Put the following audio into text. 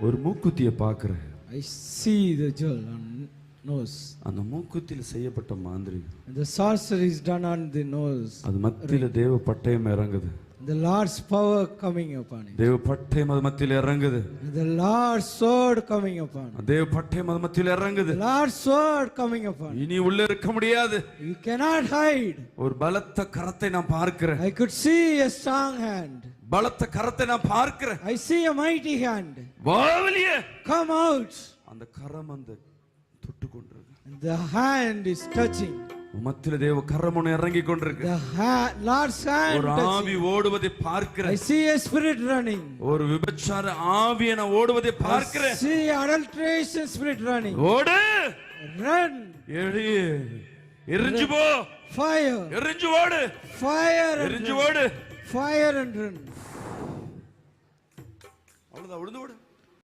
ஒரு மூக்குத்தியை பார்க்கிறேன். I see the jewel on nose. அந்த மூக்குத்தியில் செய்யப்பட்ட மாந்திரிகம். The sorcery is done on the nose. அது மத்தியில தேவ பட்டயம் இறங்குது. The Lord's power coming upon it. தேவ பட்டயம் அது மத்தியில இறங்குது. The Lord's sword coming upon it. தேவ பட்டயம் அது மத்தியில இறங்குது. The Lord's sword coming upon it. இனி உள்ள இருக்க முடியாது. You cannot hide. ஒரு பலத்த கரத்தை நான் பார்க்கிறேன். I could see a strong hand. பலத்த கரத்தை நான் பார்க்கிறேன். I see a mighty hand. வா வெளியே. Come out. அந்த கரம் அந்த தொட்டு கொண்டிருக்கு. The hand is touching. மத்தியில தேவ கரம் ஒன்று இறங்கி கொண்டிருக்கு. The Lord's hand ஒரு ஆவி ஓடுவதை பார்க்கிறேன். I see a spirit running. ஒரு விபச்சார ஆவியை நான் ஓடுவதை பார்க்கிறேன். I see adulteration spirit running. ஓடு. Run. எரியே. எரிஞ்சு போ. Fire. எரிஞ்சு ஓடு. Fire. எரிஞ்சு ஓடு. Fire and run. அவ்வளவுதான், விழுந்து ஓடு.